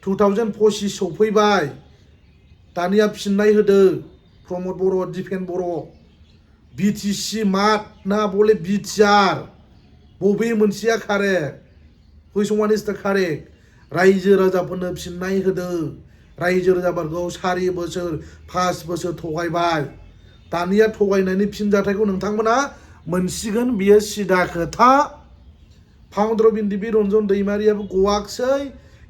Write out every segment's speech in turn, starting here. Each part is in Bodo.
2025 सफैबाय दानिया फिननाय होदो प्रमद बर' दिपेन बर' बिटिसि मात ना बले बिटिआर बबे मोनसेया correct which one is the correct रायजो राजाफोरनो फिननाय होदो रायजो राजाफोरखौ 4 बोसोर 5 बोसोर थगायबाय दानिया थगायनायनि फिनजाथायखौ नोंथांमोना मोनसिगोन बियो सिदा खोथा फाउन्डार अफ एनडिबि रन्जन दैमारियाबो गवाखसै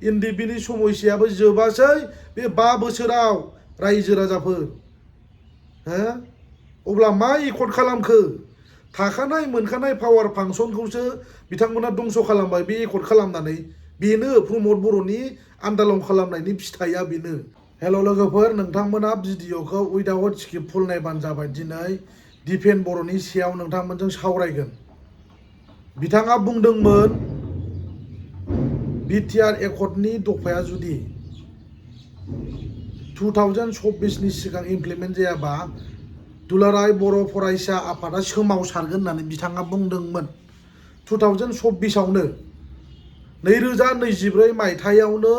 एनडिबिनि समयसायाबो जोबासै बे 5 बोसोराव रायजो राजाफोर हो अब्ला मा एकर्ड खालामखो थाखानाय मोनखानाय पावार फांसनखौसो बिथांमोना दंस' खालामबाय बे एकर्ड खालामनानै बेनो प्रमद बर'नि आन्दालन खालामनायनि फिथाइया बेनो हेल' लोगोफोर नोंथांमोना भिडिअखौ उइदाउट स्क्रिप्ट फुल नायबानो जाबाय दिनै दिपेन बर'नि सायाव नोंथांमोनजों सावरायगोन बिथाङा बुंदोंमोन बिटिआर एकर्डनि दफाया जुदि 2024 नि सिगां इमप्लिमेन्ट जायाबा दुलाराय बर' फरायसा आफादा सोमावसारगोन होननानै बिथाङा बुंदोंमोन 2024 आवनो 2024 मायथाइयावनो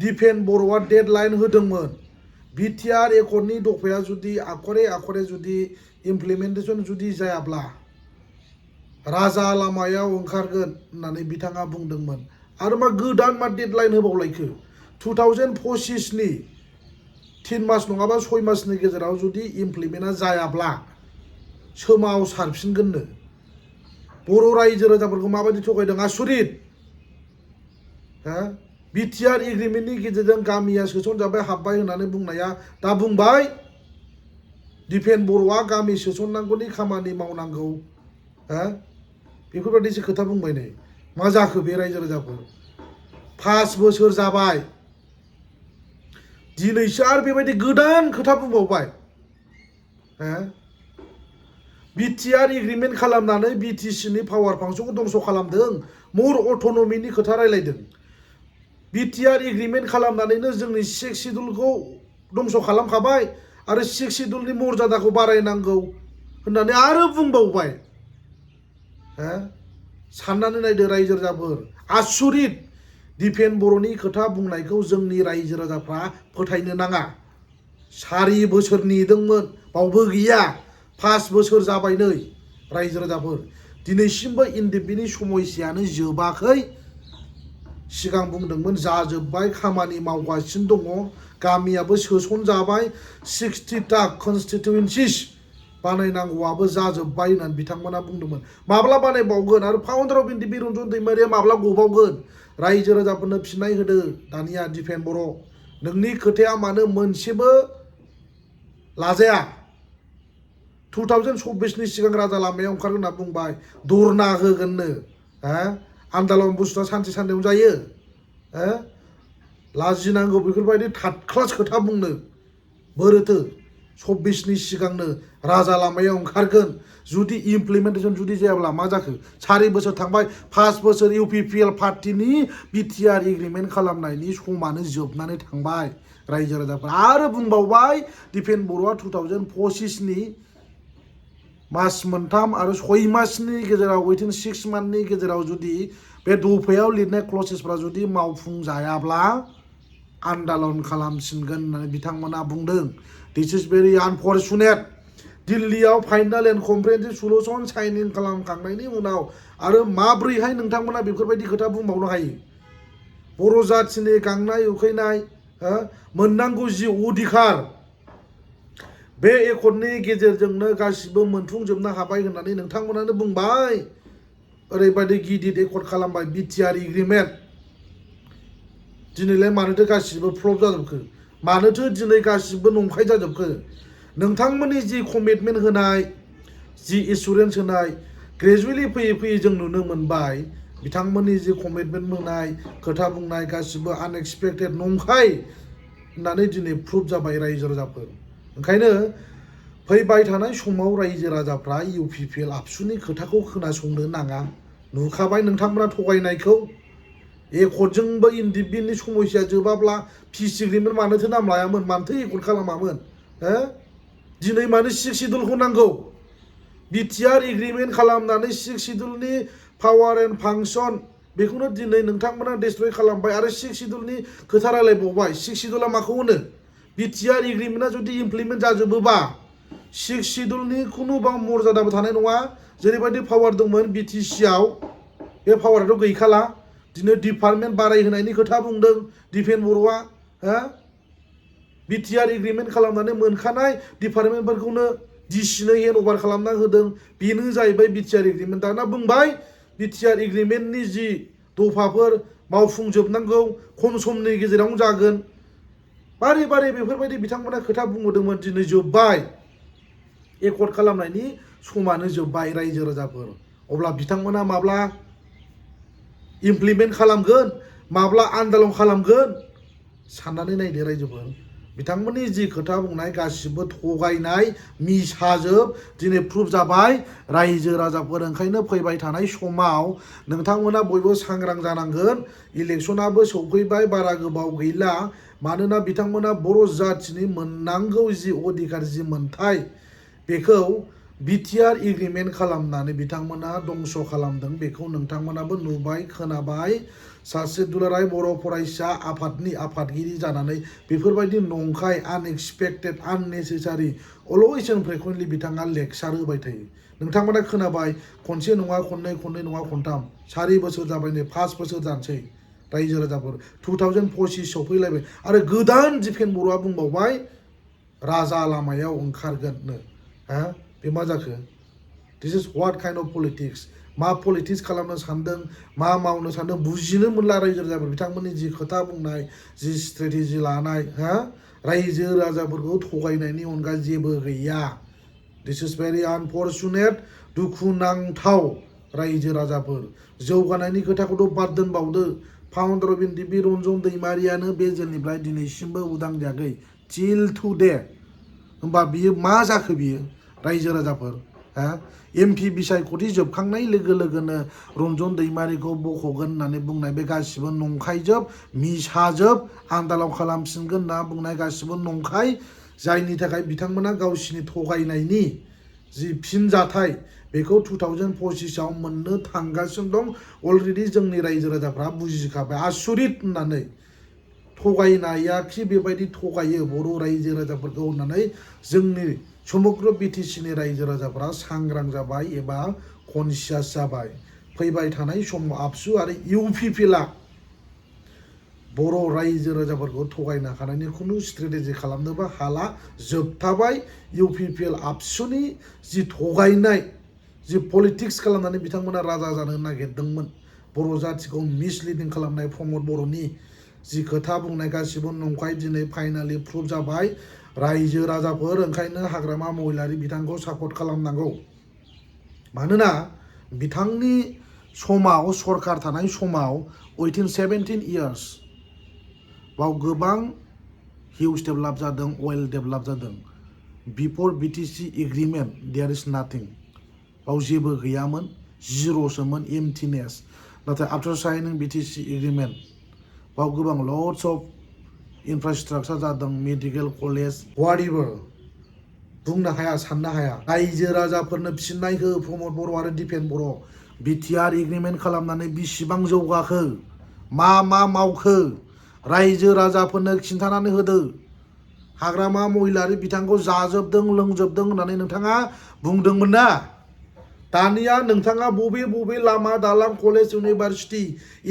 दिपेन बर'आ डेडलाइन होदोंमोन बिटिआर एकर्डनि दफाया जुदि आखरे जुदि इमप्लिमेन्टेसन जुदि जायाब्ला राजा लामायाव ओंखारगोन होननानै बिथाङा बुंदोंमोन आरो मा गोदान मा डेडलाइन होबावलायखो 2025 नि 3 मास नङाबा 6 मासनि गेजेराव जुदि इमप्लिमेन्टआ जायाब्ला सोमावसारफिनगोननो बर' रायजो राजाफोरखौ माबायदि थगायदों आसुरित हो बिटिआर एग्रिमेन्टनि गेजेरजों गामिया सोसनजाबाय हाबबाय होननानै बुंनाया दा बुंबाय दिपेन बर'आ गामि सोसननांगौनि खामानि मावनांगौ हो बेफोरबायदिसो खोथा बुंबाय नै मा जाखो बे रायजो राजाफोर 5 बोसोर जाबाय दिनैसो आरो बेबायदि गोदान खोथा बुंबावबाय हो बिटिआर एग्रिमेन्ट खालामनानै बिटिसिनि पावार फांसनखौ दंस' खालामदों मोर अट'नमिनि खोथा रायलायदों बिटिआर एग्रिमेन्ट खालामनानैनो जोंनि 6 सिडुलखौ दंस' खालामखाबाय आरो 6 सिडुलनि मर्यादाखौ बारायनांगौ होननानै आरो बुंबावबाय हो साननानै नायदो रायजो राजाफोर आसुरित दिपेन बर'नि खोथा बुंनायखौ जोंनि रायजो राजाफ्रा फोथायनो नाङा 4 बोसोर नेदोंमोन बावबो गैया 5 बोसोर जाबाय नै रायजो राजाफोर दिनैसिमबो एनडिबिनि समयसायानो जोबाखै सिगां बुंदोंमोन जाजोब्बाय खामानि मावगासिनो दङ गामियाबो सोसनजाबाय 60टा कनस्टिटुएन्सिस बानायनांगौआबो जाजोब्बाय होननानै बिथांमोना बुंदोंमोन माब्ला बानायबावगोन आरो फाउन्डार अफ एनडिबि रन्जन दैमारिया माब्ला गबावगोन रायजो राजाफोरनो फिननाय होदो दानिया दिपेन बर' नोंनि खोथाया मानो मोनसेबो लाजाया 2024 नि सिगां राजा लामायाव ओंखारगोन होनना बुंबाय धरना होगोननो हो आन्दालन बुस्थुआ सानसे साननैयावनो जायो हो लाजिनांगौ बेफोरबायदि थार्ड क्लास खोथा बुंनो बोरोथो 24 नि सिगांनो राजा लामायाव ओंखारगोन जुदि इमप्लिमेन्टेसन जुदि जायाब्ला मा जाखो 4 बोसोर थांबाय 5 बोसोर इउपिपिएल पार्टिनि बिटिआर एग्रिमेन्ट खालामनायनि समानो जोबनानै थांबाय रायजो राजाफोर आरो बुंबावबाय दिपेन बर'आ 2025 नि मास मोनथाम आरो 6 मासनि गेजेराव विथिन 6 मान्थनि गेजेराव जुदि बे दफायाव लिरनाय क्लसेसफ्रा जुदि मावफुंजायाब्ला आन्दालन खालामसिनगोन होननानै बिथांमोना बुंदों दिस इज भेरि आनफर्चुनेट दिल्लीयाव final and comprehensive solution shining खालामखांनायनि उनाव आरो माब्रैहाय नोंथांमोना बेफोरबायदि खोथा बुंबावनो हायो बर' जाथिनि गांनाय उखैनाय मोननांगौ जि अधिकार बे एकर्डनि गेजेरजोंनो गासिबो मोनफुंजोबनो हाबाय होननानै नोंथांमोनानो बुंबाय ओरैबायदि गिदिर एकर्ड खालामबाय बिटिआर एग्रिमेन्ट दिनैलाय मानोथो गासिबो फ्लप जाजोबखो मानोथो दिनै गासिबो नंखाय जाजोबखो नोंथांमोननि जि कमिटमेन्ट होनाय जि एसुरेन्स होनाय ग्रेजुवेलि फैयै फैयै जों नुनो मोनबाय बिथांमोननि जि कमिटमेन्ट होनाय खोथा बुंनाय गासिबो आनएक्सपेक्टेड नंखाय होननानै दिनै प्रुफ जाबाय रायजो राजाफोर ओंखायनो फैबाय थानाय समाव रायजो राजाफ्रा इउपिपिएल आबसुनि खोथाखौ खोनासंनो नाङा नुखाबाय नोंथांमोना थगायनायखौ एकर्डजोंबो एनडिबिनि समयसाया जोबाब्ला पिस एग्रिमेन्ट मानोथो नाम लायामोन मानोथो एकर्ड खालामामोन हो दिनै मानो 6 सिडुलखौ नांगौ बिटिआर एग्रिमेन्ट खालामनानै 6 सिडुलनि पावार एन्ड फांसन बेखौनो दिनै नोंथांमोना डिस्ट्रय खालामबाय आरो 6 शिड्युलनि खोथा रायलायबावबाय 6 शिड्युला माखौ होनो बिटिआर एग्रिमेन्टआ जुदि इमप्लिमेन्ट जाजोबोबा 6 शिड्युलनि खुनु मर्यादाबो थानाय नङा जेरैबायदि पावार दंमोन बिटिसिआव बे पावाराथ' गैखाला दिनै डिपार्टमेन्ट बारायहोनायनि खोथा बुंदों डिफेन्स बर'आ हा बिटिआर एग्रिमेन्ट खालामनानै मोनखानाय डिपार्टमेन्टफोरखौनो डिसिनो हेन्ड अभार खालामना होदों बेनो जाहैबाय बिटिआर एग्रिमेन्ट दाना बुंबाय बिटिआर एग्रिमेन्टनि जि दफाफोर मावफुंजोबनांगौ खम समनि गेजेरावनो जागोन बारे बारे बेफोरबायदि बिथांमोना खोथा बुंबोदोंमोन दिनै जोब्बाय एकर्ड खालामनायनि समानो जोब्बाय रायजो राजाफोर अब्ला बिथांमोना माब्ला इमप्लिमेन्ट खालामगोन माब्ला आन्दोलन खालामगोन साननानै नायदो रायजोफोर बिथांमोननि जि खोथा बुंनाय गासिबो थगायनाय मिसाजोब दिनै प्रुफ जाबाय रायजो राजाफोर ओंखायनो फैबाय थानाय समाव नोंथांमोना बयबो सांग्रां जानांगोन इलेक्शनाबो सौफैबाय बारा गोबाव गैला मानोना बिथांमोना बर' जाथिनि मोननांगौ जि अधिकार जि मोनथाय बेखौ बिटिआर एग्रिमेन्ट खालामनानै बिथांमोना दंस खालामदों बेखौ नोंथांमोनाबो नुबाय खोनाबाय सासे दुलाराय बर' फरायसा आफादनि आफादगिरि जानानै बेफोरबायदि नंखाय unexpected unnecessary always and frequently बिथाङा लेक्सार होबाय थायो नोंथांमोना खोनाबाय खनसे नङा खननै खननै नङा खनथाम 4 बोसोर जाबाय नै 5 बोसोर जानोसै रायजो राजाफोर 2025 सौफैलायबाय आरो गोदान डिफेन्स बर'आ बुंबावबाय राजा लामायाव ओंखारगोननो हा बे मा जाखो दिस इज व्हाट काइन्ड अफ पलिटिक्स मा पलिटिक्स खालामनो सानदों मा मावनो सानदों बुजिनो मोनला रायजो राजाफोर बिथांमोननि जि खोथा बुंनाय जि स्ट्रेटेजि लानाय हा रायजो राजाफोरखौ थगायनायनि अनगा जेबो गैया दिस इज भेरि आनफर्चुनेट दुखुनांथाव रायजो राजाफोर जौगानायनि खोथाखौथ' बाद दोनबावदो फाउन्डार अफ एनडिपि रन्जन दैमारियानो बे जेलनिफ्राय दिनैसिमबो उदां जायाखै टिल टुडे होमबा बियो मा जाखो बियो रायजो राजाफोर हा एमपि बिसायख'थि जोबखांनाय लोगो लोगोनो रन्जन दैमारिखौ बख'गोन होननानै बुंनाय बे गासिबो नंखायजोब मिसाजोब आन्दालन खालामफिनगोन होनना बुंनाय गासिबो नंखाय जायनि थाखाय बिथांमोना गावसिनि थगायनायनि जि फिनजाथाय बेखौ 2025 आव मोननो थांगासिनो दं अलरेडि जोंनि रायजो राजाफ्रा बुजिखाबाय आसुरित होननानै थगायनाया खि बेबायदि थगायो बर' रायजो राजाफोरखौ होननानै जोंनि समग्र बिटिसिनि रायजो राजाफ्रा सांग्रां जाबाय एबा कनसियास जाबाय फैबाय थानाय समाव आबसु आरो इउपिपिएलआ बर' रायजो राजाफोरखौ थगायनो हानायनि खुनु स्ट्रेटेजि खालामनोबो हाला जोबथाबाय इउपिपिएल आबसुनि जि थगायनाय जि पलिटिक्स खालामनानै बिथांमोना राजा जानो नागिरदोंमोन बर' जातिखौ मिसलिडिं खालामनाय प्रमद बर'नि जि खोथा बुंनाय गासिबो नंखाय दिनै फाइनालि प्रुफ जाबाय रायजो राजाफोर ओंखायनो हाग्रामा महिलारि बिथांखौ सापर्ट खालामनांगौ मानोना बिथांनि समाव सरकार थानाय समाव विथिन 17 इयार्स बाव गोबां हिउज डेभेलप जादों वेल डेभेलप जादों बिफोर बिटिसि एग्रिमेन्ट देयर इज नाथिं बाव जेबो गैयामोन जिर'सोमोन एमटिनेस नाथाय आफ्टार साइनिं बिटिसि एग्रिमेन्ट बाव गोबां लट्स अफ इनफ्रास्ट्राक्चार जादों मेडिकेल कलेज वाटएभार बुंनो हाया साननो हाया रायजो राजाफोरनो फिननाय हो प्रमद बर' आरो डिफेन्स बर' बिटिआर एग्रिमेन्ट खालामनानै बिसिबां जौगाखो मा मावखो रायजो राजाफोरनो खिन्थानानै होदो हाग्रामा महिलारि बिथांखौ जाजोबदों लोंजोबदों होननानै नोंथाङा बुंदोंमोन ना दानिया नोंथाङा बबे बबे लामा दालां कलेज इउनिभारसिटि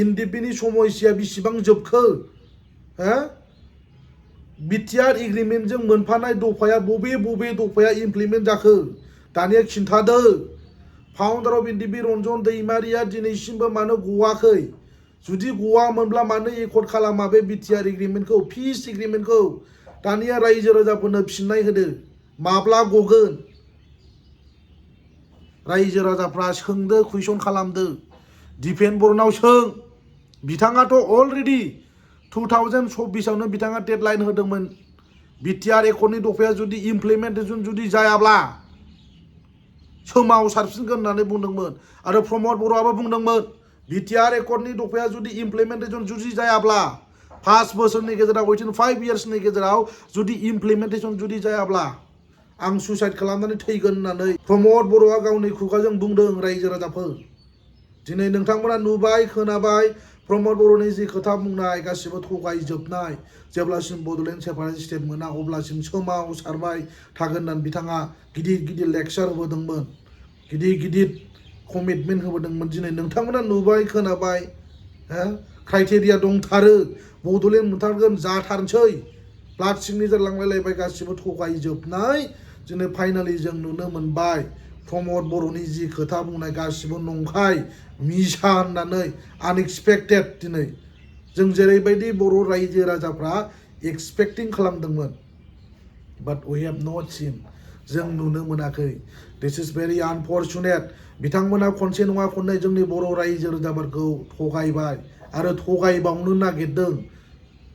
एनडिपिनि समस्या बिसिबां जोबखो हो बिटिआर एग्रिमेन्टजों मोनफानाय दफाया बबे बबे दफाया इमप्लिमेन्ट जाखो दानिया खिन्थादो फाउन्डार अफ एनडिपि रन्जन दैमारिया दिनैसिमबो मानो गवाखै जुदि गवामोनब्ला मानो एकर्ड खालामा बे बिटिआर एग्रिमेन्टखौ पिस एग्रिमेन्टखौ दानिया रायजो राजाफोरनो फिननाय होदो माब्ला गगोन रायजो राजाफ्रा सोंदो कुइसन खालामदो डिफेन्स बर्डनाव सों बिथाङाथ' अलरेडि 2024 आवनो बिथाङा डेडलाइन होदोंमोन बिटिआर एकर्डनि दफाया जुदि इमप्लिमेन्टेसन जुदि जायाब्ला सोमावसारफिनगोन होननानै बुंदोंमोन आरो प्रमद बर'आबो बुंदोंमोन बिटिआर एकर्डनि दफाया जुदि इमप्लिमेन्टेसन जुदि जायाब्ला 5 बोसोरनि गेजेराव विथिन 5 इयार्सनि गेजेराव जुदि इमप्लिमेन्टेसन जुदि जायाब्ला आं सुइसाइड खालामनानै थैगोन होननानै प्रमद बर'आ गावनि खुगाजों बुंदों रायजो राजाफोर दिनै नोंथांमोना नुबाय खोनाबाय प्रमद बर'नि जि खोथा बुंनाय गासिबो थगायजोबनाय जेब्लासिम बड'लेण्ड सेपारेट स्टेट मोना अब्लासिम सोमावसारबाय थागोन होननानै बिथाङा गिदिर गिदिर लेक्सार होबोदोंमोन गिदिर गिदिर कमिटमेन्ट होबोदोंमोन दिनै नोंथांमोना नुबाय खोनाबाय क्राइटेरिया दंथारो बड'लेण्ड मोनथारगोन जाथारनोसै ब्लाड सिगनेचार लांलायलायबाय गासिबो थगायजोबनाय दिनै फाइनालि जों नुनो मोनबाय प्रमद बर'नि जि खोथा बुंनाय गासिबो नंखाय मिसा होननानै आनएक्सपेक्टेड दिनै जों जेरैबायदि बर' रायजो राजाफ्रा एक्सपेक्टिं खालामदोंमोन बाट वी हेभ नट सिन जों नुनो मोनाखै दिस इज भेरि आनफर्चुनेट बिथांमोना खनसे नङा खननै जोंनि बर' रायजो राजाफोरखौ थगायबाय आरो थगायबावनो नागिरदों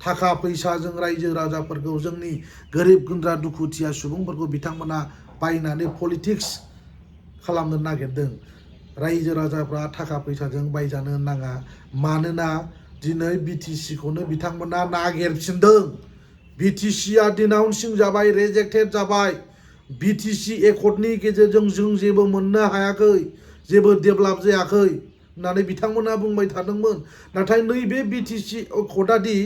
थाखा फैसाजों रायजो राजाफोरखौ जोंनि गोरिब गुन्द्रा दुखुथिया सुबुंफोरखौ बिथांमोना बायनानै पलिटिक्स खालामनो नागिरदों रायजो राजाफ्रा थाखा फैसाजों बायजानो नाङा मानोना दिनै बिटिसि खौनो बिथांमोना नागिरफिनदों बिटिसिआ डिनाउन्सिं जाबाय रिजेक्टेड जाबाय बिटिसि एकर्डनि गेजेरजों जों जेबो मोननो हायाखै जेबो डेभेलप जायाखै होननानै बिथांमोना बुंबाय थादोंमोन नाथाय नैबे बिटिसि एकर्डआदि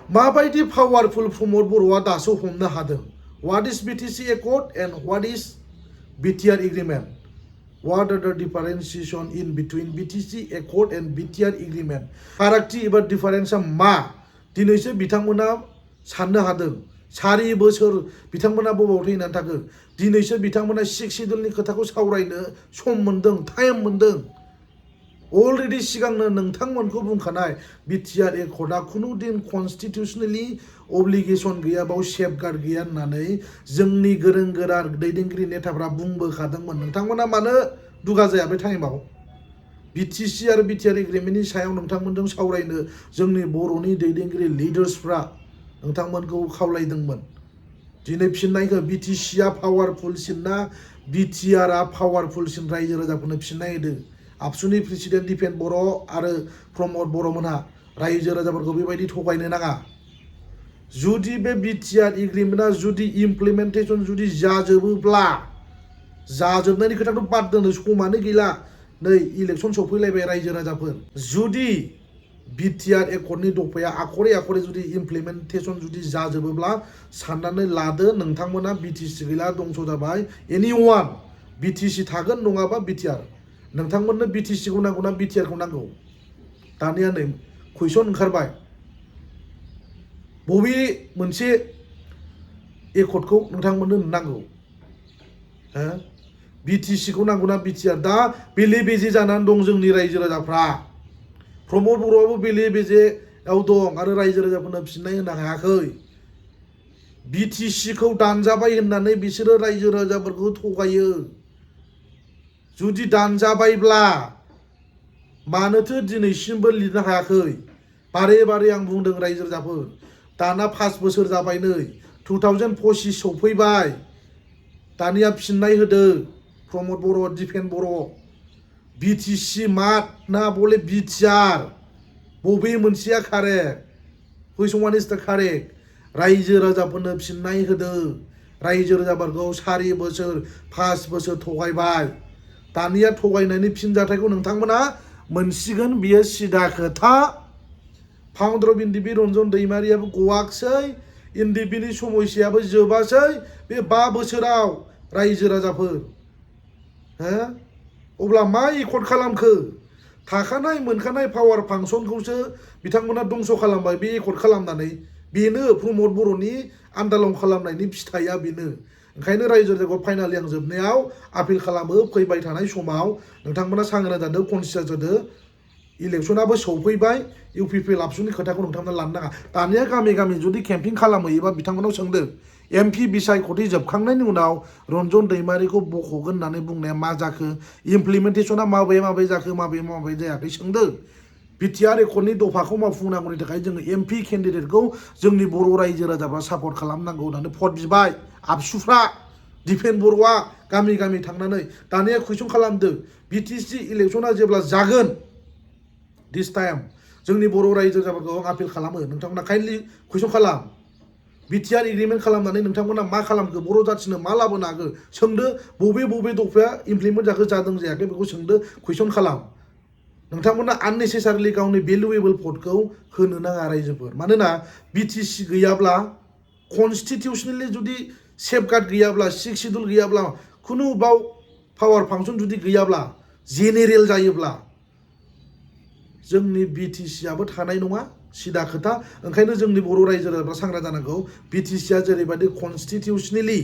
माबायदि पावारफुल प्रमद बर'आ दासो हमनो हादों what is BTC accord and what is BTR agreement What are the differentiation in between BTC Accord and BTR Agreement? फारागथि एबा डिफारेन्सआ मा दिनैसो बिथांमोना साननो हादों 4 बोसोर बिथांमोना बबाव थैनानै थाखो दिनैसो बिथांमोना 6 शिड्युलनि खोथाखौ सावरायनो सम मोनदों टाइम मोनदों अलरेडि सिगांनो नोंथांमोनखौ बुंखानाय बिटिआर एकर्डआ खुनु दिन कन्स्टिटिउसनेलि अब्लिगेसन गैया बाव सेफगार्ड गैया होननानै जोंनि गोरों गोरा दैदेनगिरि नेताफ्रा बुंबोखादोंमोन नोंथांमोना मानो दुगा जाया बे टाइमाव बिटिसि आरो बिटिआर एग्रिमेन्टनि सायाव नोंथांमोनजों सावरायनो जोंनि बर'नि दैदेनगिरि लिडार्सफ्रा नोंथांमोनखौ खावलायदोंमोन दिनै फिननायखौ बिटिसिआ पावारफुलसिन ना बिटिआरआ पावारफुलसिन रायजो राजाफोरनो फिननाय होदो आबसुनि प्रेसिडेन्ट दिपेन बर' आरो प्रमद बर'मोनहा रायजो राजाफोरखौ बेबायदि थगायनो नाङा जुदि बे बिटिआर एग्रिमेन्टआ जुदि इमप्लिमेन्टेसन जुदि जाजोबोब्ला जाजोबनायनि खोथाखौ बाद दोनो समानो गैला नै इलेक्सन सफैलायबाय रायजो राजाफोर जुदि बिटिआर एकर्डनि दफाया आखरे आखरे जुदि इमप्लिमेन्टेसन जुदि जाजोबोब्ला साननानै लादो नोंथांमोना बिटिसि गैला दंस जाबाय एनिवान बिटिसि थागोन नङाबा बिटिआर नोंथांमोननो बिटिसिखौ नांगौ ना बिटिआरखौ नांगौ दानिया नै कुइसन ओंखारबाय बबे मोनसे एकर्डखौ नोंथांमोननो नांगौ बिटिसिखौ नांगौ ना बिटिआर दा बेले बेजे जानानै दं जोंनि रायजो राजाफ्रा प्रमद बर'आबो बेले बेजेआव दं आरो रायजो राजाफोरनो फिननाय होनो हायाखै बिटिसिखौ दानजाबाय होननानै बिसोरो रायजो राजाफोरखौ थगायो जुदि दानजाबायब्ला मानोथो दिनैसिमबो लिरनो हायाखै बारे बारे आं बुंदों रायजो राजाफोर दाना 5 बोसोर जाबाय नै 2025 सफैबाय दानिया फिननाय होदो प्रमद बर' दिपेन बर' बिटिसि मात ना बले बिटिआर बबे मोनसेया कारेक्ट हुइच वान इज द कारेक्ट रायजो राजाफोरनो फिननाय होदो रायजो राजाफोरखौ 4 बोसोर 5 बोसोर थगायबाय दानिया थगायनायनि फिनजाथायखौ नोंथांमोना मोनसिगोन बियो सिदा खोथा फाउन्डार अफ एनडिबि रन्जन दैमारियाबो गवाखसै एनडिबिनि समयसायाबो जोबासै बे 5 बोसोराव रायजो राजाफोर अब्ला मा एकर्ड खालामखो थाखानाय मोनखानाय पावार फांसनखौसो बिथांमोना दंस खालामबाय बे एकर्ड खालामनानै बेनो प्रमद बर'नि आन्दालन खालामनायनि फिथाइया बेनो ओंखायनो रायजो राजाखौ फाइनालि आं जोबनायाव आपिल खालामो फैबाय थानाय समाव नोंथांमोना सांग्रां जादो कनसियास जादो इलेक्सनाबो सौफैबाय इउपिपिएल आबसुनि खोथाखौ नोंथांमोना लानो नाङा दानिया गामि गामि जुदि केम्पिं खालामहैयोबा बिथांमोनाव सोंदो एमपि बिसायख'थि जोबखांनायनि उनाव रन्जन दैमारिखौ बख'गोन होननानै बुंनाया मा जाखो इमप्लिमेन्टेसना माबे माबे जाखो माबे माबे जायाखै सोंदो बिटिआर एकर्डनि दफाखौ मावफुंनांगौनि थाखाय जोङो एमपि केन्डिडेटखौ जोंनि बर' रायजो राजाफ्रा सापर्ट खालामनांगौ होननानै भट बिबाय आबसुफ्रा दिपेन बर'आ गामि गामि थांनानै दानिया कुइसन खालामदो बिटिसि इलेक्सना जेब्ला जागोन दिस टाइम जोंनि बर' रायजो राजाफोरखौ आपिल खालामो नोंथांमोना काइन्डलि कुइसन खालाम बिटिआर एग्रिमेन्ट खालामनानै नोंथांमोना मा खालामखो बर' जाथिनो मा लाबोनो हागो सोंदो बबे बबे दफाया इमप्लिमेन्ट जाखो जादों जायाखै बेखौ सोंदो कुइसन खालाम नोंथांमोना आननेसेसारिलि गावनि भेलुएबल भटखौ होनो नाङा रायजोफोर मानोना बिटिसि गैयाब्ला कनस्टिटिउसनेलि जुदि सेफगार्ड गैयाब्ला सिक्स शिड्युल गैयाब्ला खुनु बाव पावार फांसन जुदि गैयाब्ला जेनेरेल जायोब्ला जोंनि बिटिसिआबो थानाय नङा सिदा खोथा ओंखायनो जोंनि बर' रायजो राजाफ्रा सांग्रां जानांगौ बिटिसिआ जेरैबायदि कनस्टिटिउसनेलि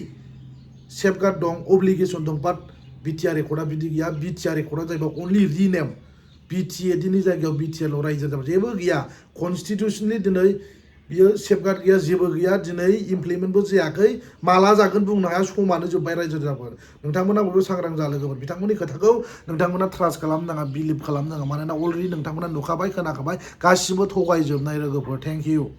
सेफगार्ड दं अब्लिगेसन दं बाट बिटिआर रेकर्डआ बिदि गैया बिटिआर रेकर्डआ जाहैबाय अनलि रिनेम बिटिए दिनि जायगायाव बिटिएल रायजो जाबाय जेबो गैया कनस्टिटिउसनलि दिनै बियो सेफगार्ड गैया जेबो गैया दिनै इमप्लिमेन्टबो जायाखै माला जागोन बुंनो हाया समानो जोब्बाय रायजो राजाफोर नोंथांमोना बयबो सांग्रां जालोगोमोन बिथांमोननि खोथाखौ नोंथांमोना ट्रास्ट खालामनो नाङा बिलिभ खालामनो नाङा मानोना अलरेडि नोंथांमोना नुखाबाय खोनाखाबाय गासिबो थगायजोबनाय लोगोफोर थेंक इउ